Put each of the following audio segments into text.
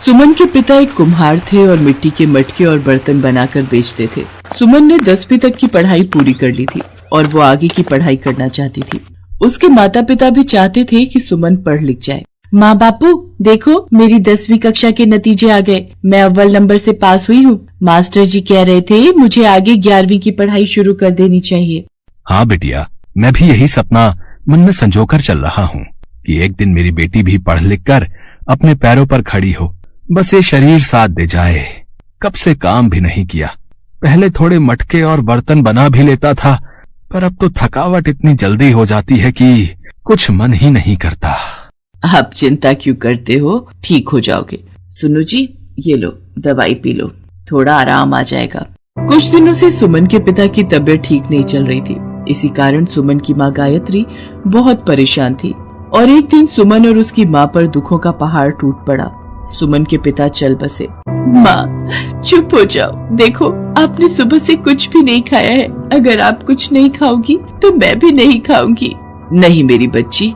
सुमन के पिता एक कुम्हार थे और मिट्टी के मटके और बर्तन बनाकर बेचते थे। सुमन ने 10वीं तक की पढ़ाई पूरी कर ली थी और वो आगे की पढ़ाई करना चाहती थी। उसके माता पिता भी चाहते थे कि सुमन पढ़ लिख जाए। माँ बापू देखो, मेरी 10वीं कक्षा के नतीजे आ गए। मैं अव्वल नंबर से पास हुई हूँ। मास्टर जी कह रहे थे मुझे आगे 11वीं की पढ़ाई शुरू कर देनी चाहिए। हाँ बेटिया, मैं भी यही सपना मन में संजोकर चल रहा हूँ कि एक दिन मेरी बेटी भी पढ़ लिख कर अपने पैरों पर खड़ी हो। बस ये शरीर साथ दे जाए। कब से काम भी नहीं किया। पहले थोड़े मटके और बर्तन बना भी लेता था, पर अब तो थकावट इतनी जल्दी हो जाती है कि कुछ मन ही नहीं करता। आप चिंता क्यों करते हो, ठीक हो जाओगे। सुनो जी, ये लो दवाई पी लो, थोड़ा आराम आ जाएगा। कुछ दिनों से सुमन के पिता की तबीयत ठीक नहीं चल रही थी। इसी कारण सुमन की माँ गायत्री बहुत परेशान थी और एक दिन सुमन और उसकी माँ पर दुखों का पहाड़ टूट पड़ा। सुमन के पिता चल बसे। माँ चुप हो जाओ, देखो आपने सुबह से कुछ भी नहीं खाया है। अगर आप कुछ नहीं खाओगी तो मैं भी नहीं खाऊंगी। नहीं मेरी बच्ची,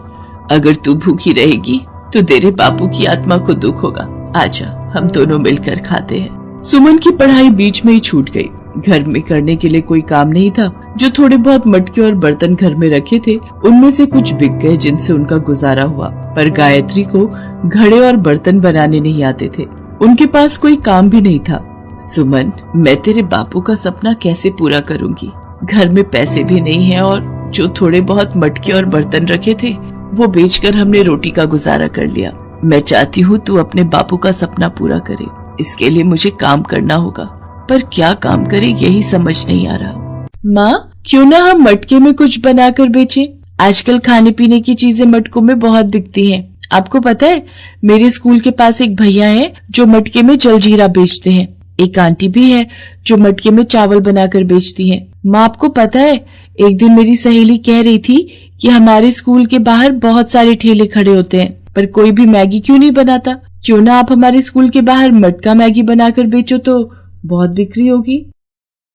अगर तू भूखी रहेगी तो तेरे बापू की आत्मा को दुख होगा। आजा हम दोनों मिलकर खाते हैं। सुमन की पढ़ाई बीच में ही छूट गई। घर में करने के लिए कोई काम नहीं था। जो थोड़े बहुत मटके और बर्तन घर में रखे थे उनमें से कुछ बिक गए जिनसे उनका गुजारा हुआ। पर गायत्री को घड़े और बर्तन बनाने नहीं आते थे। उनके पास कोई काम भी नहीं था। सुमन, मैं तेरे बापू का सपना कैसे पूरा करूंगी? घर में पैसे भी नहीं है और जो थोड़े बहुत मटके और बर्तन रखे थे वो बेचकर हमने रोटी का गुजारा कर लिया। मैं चाहती हूँ तू अपने बापू का सपना पूरा करे। इसके लिए मुझे काम करना होगा, पर क्या काम करे यही समझ नहीं आ रहा। माँ, क्यों ना हम मटके में कुछ बनाकर बेचें? आजकल खाने पीने की चीजें मटकों में बहुत बिकती हैं। आपको पता है, मेरे स्कूल के पास एक भैया है जो मटके में जलजीरा बेचते हैं। एक आंटी भी है जो मटके में चावल बनाकर बेचती है। माँ, आपको पता है, एक दिन मेरी सहेली कह रही थी कि हमारे स्कूल के बाहर बहुत सारे ठेले खड़े होते हैं, पर कोई भी मैगी क्यों नहीं बनाता? क्यों ना आप हमारे स्कूल के बाहर मटका मैगी बनाकर बेचो तो बहुत बिक्री होगी।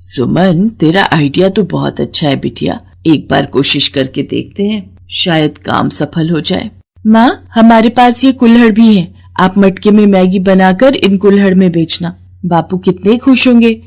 सुमन, तेरा आइडिया तो बहुत अच्छा है बिटिया। एक बार कोशिश करके देखते हैं, शायद काम सफल हो जाए। माँ, हमारे पास ये कुल्हड़ भी है। आप मटके में मैगी बनाकर इन कुल्हड़ में बेचना। बापू कितने खुश होंगे।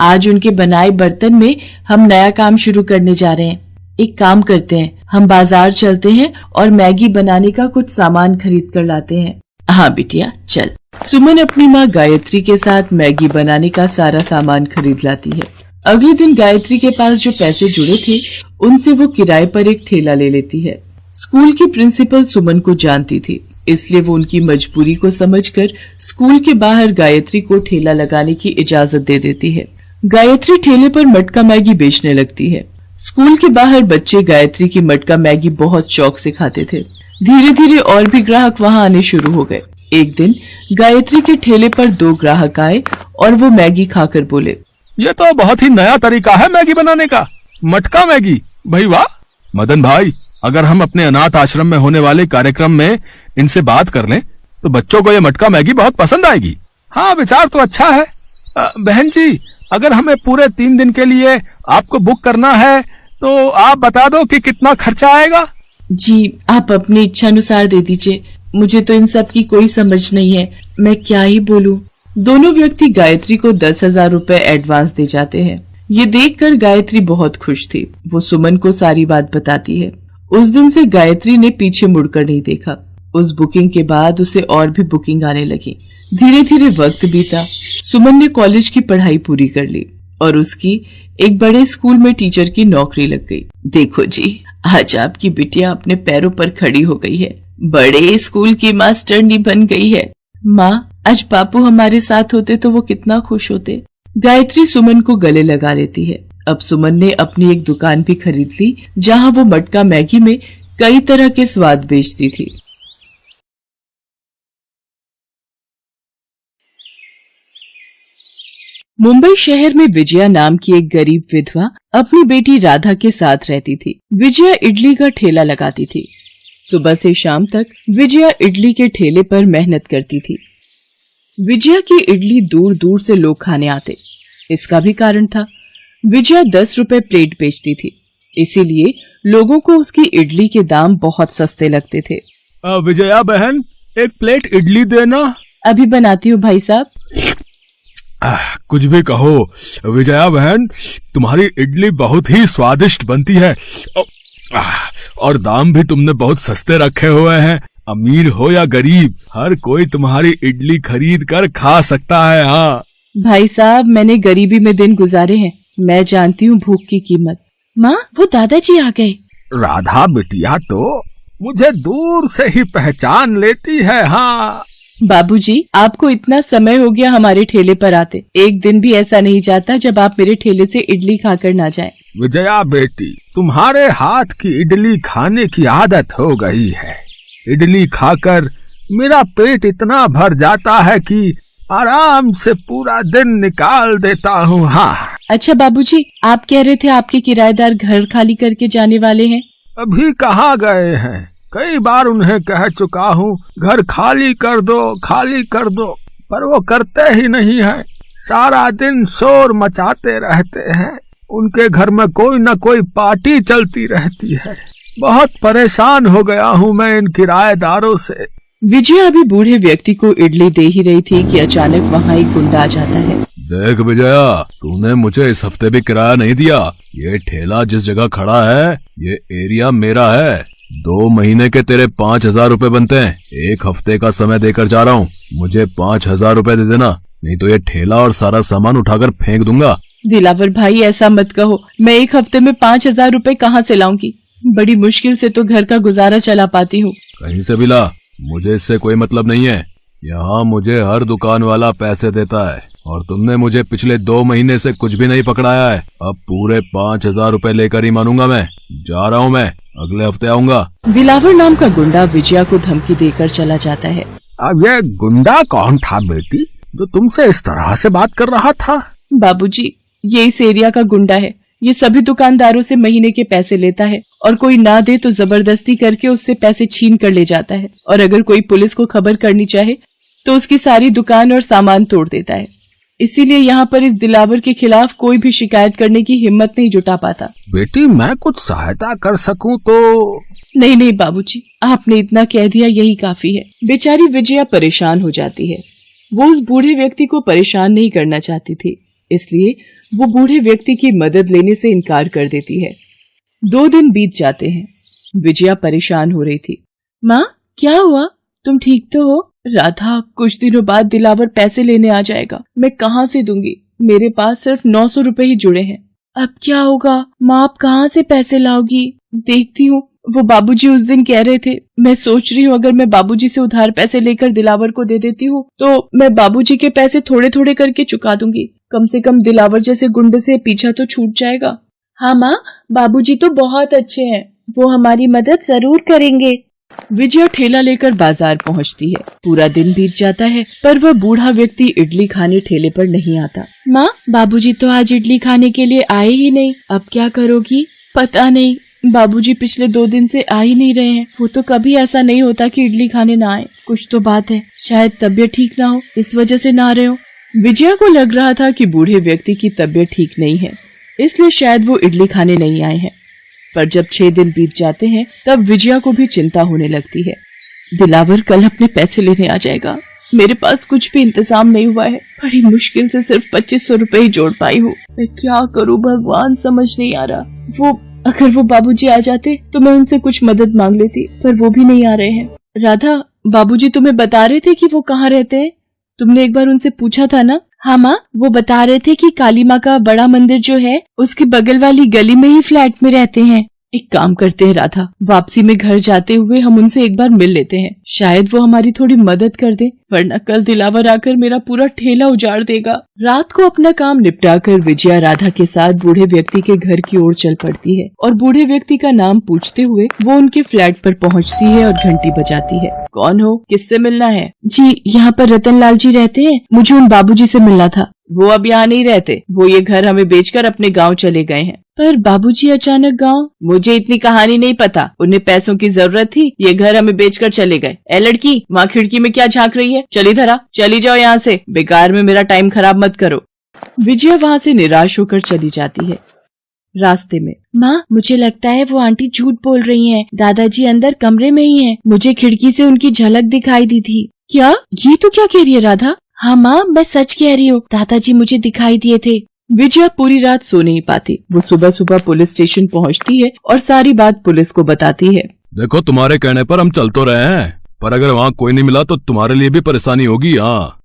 आज उनके बनाए बर्तन में हम नया काम शुरू करने जा रहे हैं। एक काम करते हैं, हम बाजार चलते हैं और मैगी बनाने का कुछ सामान खरीद कर लाते हैं। हाँ बिटिया, चल। सुमन अपनी माँ गायत्री के साथ मैगी बनाने का सारा सामान खरीद लाती है। अगले दिन गायत्री के पास जो पैसे जुड़े थे उनसे वो किराए पर एक ठेला ले लेती है। स्कूल की प्रिंसिपल सुमन को जानती थी, इसलिए वो उनकी मजबूरी को समझकर स्कूल के बाहर गायत्री को ठेला लगाने की इजाजत दे देती है। गायत्री ठेले पर मटका मैगी बेचने लगती है। स्कूल के बाहर बच्चे गायत्री की मटका मैगी बहुत शौक से खाते थे। धीरे धीरे और भी ग्राहक वहाँ आने शुरू हो गए। एक दिन गायत्री के ठेले पर 2 ग्राहक आए और वो मैगी खाकर बोले, ये तो बहुत ही नया तरीका है मैगी बनाने का, मटका मैगी। भाई वाह। मदन भाई, अगर हम अपने अनाथ आश्रम में होने वाले कार्यक्रम में इनसे बात कर लें तो बच्चों को ये मटका मैगी बहुत पसंद आएगी। हाँ, विचार तो अच्छा है। बहन जी, अगर हमें पूरे 3 दिन के लिए आपको बुक करना है तो आप बता दो कि कितना खर्चा आएगा। जी, आप अपनी इच्छा अनुसार दे दीजिए। मुझे तो इन सब की कोई समझ नहीं है, मैं क्या ही बोलूं। दोनों व्यक्ति गायत्री को 10,000 रुपए एडवांस दे जाते हैं। ये देखकर गायत्री बहुत खुश थी। वो सुमन को सारी बात बताती है। उस दिन से गायत्री ने पीछे मुड़कर नहीं देखा। उस बुकिंग के बाद उसे और भी बुकिंग आने लगी। धीरे धीरे वक्त बीता। सुमन ने कॉलेज की पढ़ाई पूरी कर ली और उसकी एक बड़े स्कूल में टीचर की नौकरी लग गई। देखो जी, आज आपकी बिटिया अपने पैरों पर खड़ी हो गई है, बड़े स्कूल की मास्टरनी बन गई है। माँ, आज बापू हमारे साथ होते तो वो कितना खुश होते। गायत्री सुमन को गले लगा लेती है। अब सुमन ने अपनी एक दुकान भी खरीद ली जहाँ वो मटका मैगी में कई तरह के स्वाद बेचती थी। मुंबई शहर में विजया नाम की एक गरीब विधवा अपनी बेटी राधा के साथ रहती थी। विजया इडली का ठेला लगाती थी। सुबह से शाम तक विजया इडली के ठेले पर मेहनत करती थी। विजया की इडली दूर दूर से लोग खाने आते। इसका भी कारण था। विजया 10 रुपए प्लेट बेचती थी, इसीलिए लोगों को उसकी इडली के दाम बहुत सस्ते लगते थे। विजया बहन, एक प्लेट इडली देना। अभी बनाती हूँ भाई साहब। कुछ भी कहो विजया बहन, तुम्हारी इडली बहुत ही स्वादिष्ट बनती है। और दाम भी तुमने बहुत सस्ते रखे हुए हैं। अमीर हो या गरीब, हर कोई तुम्हारी इडली खरीद कर खा सकता है। हाँ भाई साहब, मैंने गरीबी में दिन गुजारे हैं, मैं जानती हूँ भूख की कीमत। माँ, वो दादाजी आ गए। राधा बिटिया तो मुझे दूर से ही पहचान लेती है। हाँ बाबूजी, आपको इतना समय हो गया हमारे ठेले पर आते, एक दिन भी ऐसा नहीं जाता जब आप मेरे ठेले से इडली खाकर ना जाएं। विजया बेटी, तुम्हारे हाथ की इडली खाने की आदत हो गई है। इडली खाकर मेरा पेट इतना भर जाता है कि आराम से पूरा दिन निकाल देता हूँ। हाँ अच्छा बाबूजी, आप कह रहे थे आपके किराएदार घर खाली करके जाने वाले हैं। अभी कहाँ गए हैं? कई बार उन्हें कह चुका हूँ घर खाली कर दो, खाली कर दो, पर वो करते ही नहीं है। सारा दिन शोर मचाते रहते हैं। उनके घर में कोई न कोई पार्टी चलती रहती है। बहुत परेशान हो गया हूँ मैं इन किराएदारों से। विजया अभी बूढ़े व्यक्ति को इडली दे ही रही थी कि अचानक वहाँ एक गुंडा आ जाता है। देख विजया, तूने मुझे इस हफ्ते भी किराया नहीं दिया। ये ठेला जिस जगह खड़ा है, ये एरिया मेरा है। 2 महीने के तेरे 5,000 रुपए बनते हैं। 1 हफ्ते का समय देकर जा रहा हूँ, मुझे 5,000 रुपए दे देना, नहीं तो ये ठेला और सारा सामान उठाकर फेंक दूंगा। दिलावर भाई, ऐसा मत कहो। मैं 1 हफ्ते में 5,000 रुपए कहाँ से लाऊंगी? बड़ी मुश्किल से तो घर का गुजारा चला पाती हूँ। कहीं से भी ला, मुझे इससे कोई मतलब नहीं है। यहाँ मुझे हर दुकान वाला पैसे देता है और तुमने मुझे पिछले 2 महीने से कुछ भी नहीं पकड़ाया है। अब पूरे 5,000 रुपए लेकर ही मानूंगा। मैं जा रहा हूँ, मैं अगले हफ्ते आऊंगा। दिलावर नाम का गुंडा विजया को धमकी देकर चला जाता है। अब ये गुंडा कौन था बेटी, जो तुमसे इस तरह से बात कर रहा था? बाबूजी, ये इस एरिया का गुंडा है। ये सभी दुकानदारों से महीने के पैसे लेता है और कोई ना दे तो जबरदस्ती करके उससे पैसे छीन कर ले जाता है, और अगर कोई पुलिस को खबर करनी चाहे तो उसकी सारी दुकान और सामान तोड़ देता है। इसीलिए यहाँ पर इस दिलावर के खिलाफ कोई भी शिकायत करने की हिम्मत नहीं जुटा पाता। बेटी, मैं कुछ सहायता कर सकूं तो? नहीं नहीं बाबूजी, आपने इतना कह दिया यही काफी है। बेचारी विजया परेशान हो जाती है। वो उस बूढ़े व्यक्ति को परेशान नहीं करना चाहती थी, इसलिए वो बूढ़े व्यक्ति की मदद लेने से इनकार कर देती है। 2 दिन बीत जाते हैं। विजया परेशान हो रही थी। माँ, क्या हुआ? तुम ठीक तो हो? राधा, कुछ दिनों बाद दिलावर पैसे लेने आ जाएगा। मैं कहाँ से दूंगी? मेरे पास सिर्फ 900 रुपए ही जुड़े हैं। अब क्या होगा? माँ, आप कहाँ से पैसे लाओगी? देखती हूँ, वो बाबूजी उस दिन कह रहे थे। मैं सोच रही हूँ अगर मैं बाबूजी से उधार पैसे लेकर दिलावर को दे देती हूँ तो मैं बाबूजी के पैसे थोड़े थोड़े करके चुका दूंगी। कम से कम दिलावर जैसे गुंडे से पीछा तो छूट जाएगा। हाँ माँ, बाबूजी तो बहुत अच्छे हैं, वो हमारी मदद जरूर करेंगे। विजया ठेला लेकर बाजार पहुँचती है। पूरा दिन बीत जाता है पर वह बूढ़ा व्यक्ति इडली खाने ठेले पर नहीं आता। माँ, बाबूजी तो आज इडली खाने के लिए आए ही नहीं। अब क्या करोगी? पता नहीं, बाबूजी पिछले 2 दिन से आ ही नहीं रहे हैं। वो तो कभी ऐसा नहीं होता कि इडली खाने ना आए। कुछ तो बात है, शायद तबीयत ठीक ना हो, इस वजह से ना आ रहे हो। विजया को लग रहा था कि बूढ़े व्यक्ति की तबीयत ठीक नहीं है, इसलिए शायद वो इडली खाने नहीं आए हैं। पर जब 6 दिन बीत जाते हैं तब विजया को भी चिंता होने लगती है। दिलावर कल अपने पैसे लेने आ जाएगा। मेरे पास कुछ भी इंतजाम नहीं हुआ है। बड़ी मुश्किल से सिर्फ 2500 रुपए ही जोड़ पाई हूँ। मैं क्या करूँ भगवान, समझ नहीं आ रहा। अगर वो बाबूजी आ जाते तो मैं उनसे कुछ मदद मांग लेती, पर वो भी नहीं आ रहे हैं। राधा, बाबूजी तुम्हें बता रहे थे कि वो कहाँ रहते हैं? तुमने एक बार उनसे पूछा था ना? हाँ माँ, वो बता रहे थे कि काली माँ का बड़ा मंदिर जो है उसके बगल वाली गली में ही फ्लैट में रहते हैं। एक काम करते हैं राधा, वापसी में घर जाते हुए हम उनसे एक बार मिल लेते हैं, शायद वो हमारी थोड़ी मदद कर दे, वरना कल दिलावर आकर मेरा पूरा ठेला उजाड़ देगा। रात को अपना काम निपटाकर विजया राधा के साथ बूढ़े व्यक्ति के घर की ओर चल पड़ती है और बूढ़े व्यक्ति का नाम पूछते हुए वो उनके फ्लैट पर पहुंचती है और घंटी बजाती है। कौन हो? किससे मिलना है? जी, यहाँ पर रतन लाल जी रहते हैं, मुझे उन बाबूजी से मिलना था। वो अब यहाँ नहीं रहते, वो ये घर हमें बेचकर अपने गाँव चले गए हैं। पर बाबूजी अचानक गाँव? मुझे इतनी कहानी नहीं पता, उन्हें पैसों की जरूरत थी, ये घर हमें बेचकर चले गए। ए लड़की, वहाँ खिड़की में क्या झांक रही है? चली धरा, चली जाओ यहाँ से, बेकार में मेरा टाइम खराब मत करो। विजया वहाँ से निराश होकर चली जाती है। रास्ते में, माँ, मुझे लगता है वो आंटी झूठ बोल रही हैं। दादाजी अंदर कमरे में ही हैं। मुझे खिड़की से उनकी झलक दिखाई दी थी। क्या? ये तो क्या कह रही है राधा? हाँ माँ, मैं सच कह रही हूँ, दादाजी मुझे दिखाई दिए थे। विजया पूरी रात सो नहीं पाती। वो सुबह सुबह पुलिस स्टेशन पहुँचती है और सारी बात पुलिस को बताती है। देखो, तुम्हारे कहने पर हम चल तो रहे हैं, पर अगर वहाँ कोई नहीं मिला तो तुम्हारे लिए भी परेशानी होगी। हाँ,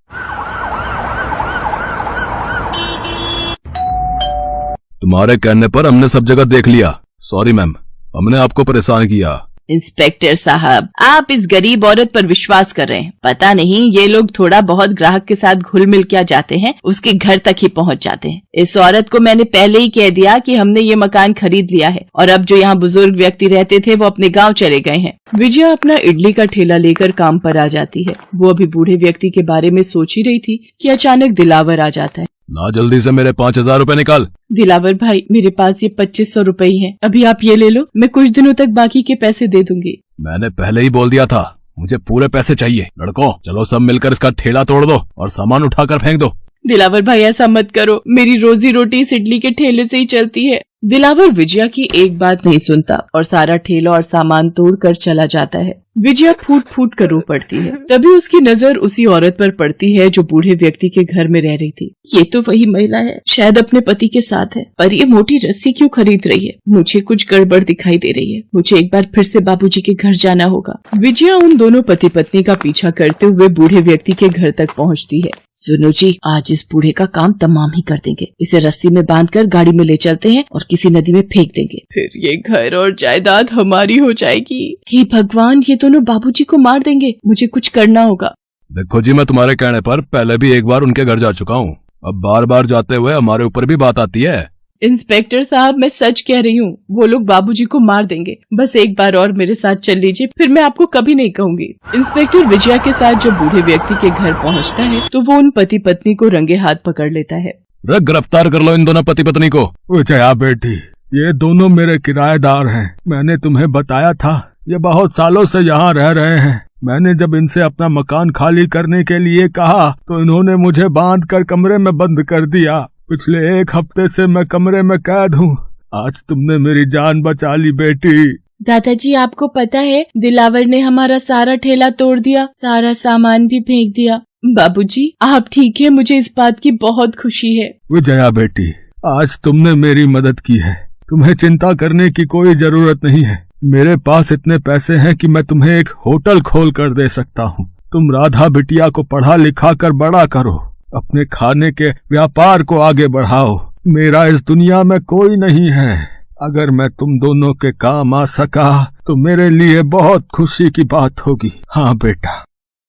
तुम्हारे कहने पर हमने सब जगह देख लिया। सॉरी मैम, हमने आपको परेशान किया। इंस्पेक्टर साहब, आप इस गरीब औरत पर विश्वास कर रहे हैं। पता नहीं ये लोग थोड़ा बहुत ग्राहक के साथ घुल मिल क्या जाते हैं, उसके घर तक ही पहुंच जाते हैं। इस औरत को मैंने पहले ही कह दिया कि हमने ये मकान खरीद लिया है और अब जो यहाँ बुजुर्ग व्यक्ति रहते थे वो अपने गांव चले गए हैं। विजया अपना इडली का ठेला लेकर काम पर आ जाती है। वो अभी बूढ़े व्यक्ति के बारे में सोच ही रही थी कि अचानक दिलावर आ जाता है। ना, जल्दी से मेरे 5,000 रुपए निकाल। दिलावर भाई, मेरे पास ये 2500 रुपए ही हैं। अभी आप ये ले लो, मैं कुछ दिनों तक बाकी के पैसे दे दूंगी। मैंने पहले ही बोल दिया था, मुझे पूरे पैसे चाहिए। लड़कों, चलो सब मिलकर इसका ठेला तोड़ दो और सामान उठाकर फेंक दो। दिलावर भाई, ऐसा मत करो, मेरी रोजी रोटी इस इडली के ठेले से ही चलती है। दिलावर विजया की एक बात नहीं सुनता और सारा ठेला और सामान तोड़कर चला जाता है। विजया फूट फूट कर रो पड़ती है। तभी उसकी नजर उसी औरत पर पड़ती है जो बूढ़े व्यक्ति के घर में रह रही थी। ये तो वही महिला है, शायद अपने पति के साथ है, पर ये मोटी रस्सी क्यों खरीद रही है? मुझे कुछ गड़बड़ दिखाई दे रही है। मुझे एक बार फिर से बाबूजी के घर जाना होगा। विजया उन दोनों पति पत्नी का पीछा करते हुए बूढ़े व्यक्ति के घर तक पहुँचती है। सुनो जी, आज इस बूढ़े का काम तमाम ही कर देंगे। इसे रस्सी में बांधकर गाड़ी में ले चलते हैं और किसी नदी में फेंक देंगे। फिर ये घर और जायदाद हमारी हो जाएगी। हे भगवान, ये दोनों बाबूजी को मार देंगे। मुझे कुछ करना होगा। देखो जी, मैं तुम्हारे कहने पर पहले भी एक बार उनके घर जा चुका हूँ। अब बार बार जाते हुए हमारे ऊपर भी बात आती है। इंस्पेक्टर साहब, मैं सच कह रही हूँ, वो लोग बाबूजी को मार देंगे। बस एक बार और मेरे साथ चल लीजिए, फिर मैं आपको कभी नहीं कहूँगी। इंस्पेक्टर विजया के साथ जब बूढ़े व्यक्ति के घर पहुँचता है तो वो उन पति पत्नी को रंगे हाथ पकड़ लेता है। गिरफ्तार कर लो इन दोनों पति पत्नी को। विजया बेटी, ये दोनों मेरे किराएदार हैं। मैंने तुम्हें बताया था, ये बहुत सालों से यहाँ रह रहे हैं। मैंने जब इनसे अपना मकान खाली करने के लिए कहा तो इन्होंने मुझे बांध कर कमरे में बंद कर दिया। पिछले 1 हफ्ते से मैं कमरे में कैद हूँ। आज तुमने मेरी जान बचा ली बेटी। दादाजी, आपको पता है, दिलावर ने हमारा सारा ठेला तोड़ दिया, सारा सामान भी फेंक दिया। बाबूजी, आप ठीक है? मुझे इस बात की बहुत खुशी है। विजया बेटी, आज तुमने मेरी मदद की है। तुम्हें चिंता करने की कोई जरूरत नहीं है। मेरे पास इतने पैसे हैं कि मैं तुम्हें एक होटल खोल कर दे सकता हूँ। तुम राधा बिटिया को पढ़ा लिखा कर बड़ा करो, अपने खाने के व्यापार को आगे बढ़ाओ। मेरा इस दुनिया में कोई नहीं है। अगर मैं तुम दोनों के काम आ सका तो मेरे लिए बहुत खुशी की बात होगी। हाँ बेटा।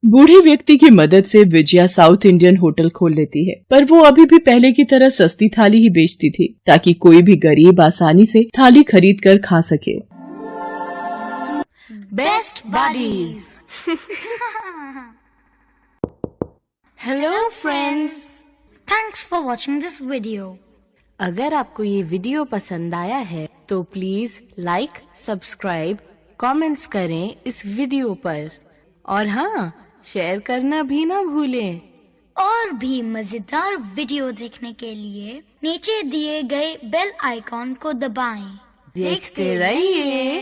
बूढ़े व्यक्ति की मदद से विजया साउथ इंडियन होटल खोल लेती है, पर वो अभी भी पहले की तरह सस्ती थाली ही बेचती थी ताकि कोई भी गरीब आसानी से थाली खरीद कर खा सके। Best buddies. Hello friends, thanks for watching this video. अगर आपको ये वीडियो पसंद आया है तो प्लीज लाइक, सब्सक्राइब, कमेंट्स करें इस वीडियो पर और हाँ, शेयर करना भी ना भूलें। और भी मजेदार वीडियो देखने के लिए नीचे दिए गए बेल आइकॉन को दबाएं। देखते रहिए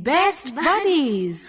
बेस्ट बडीज।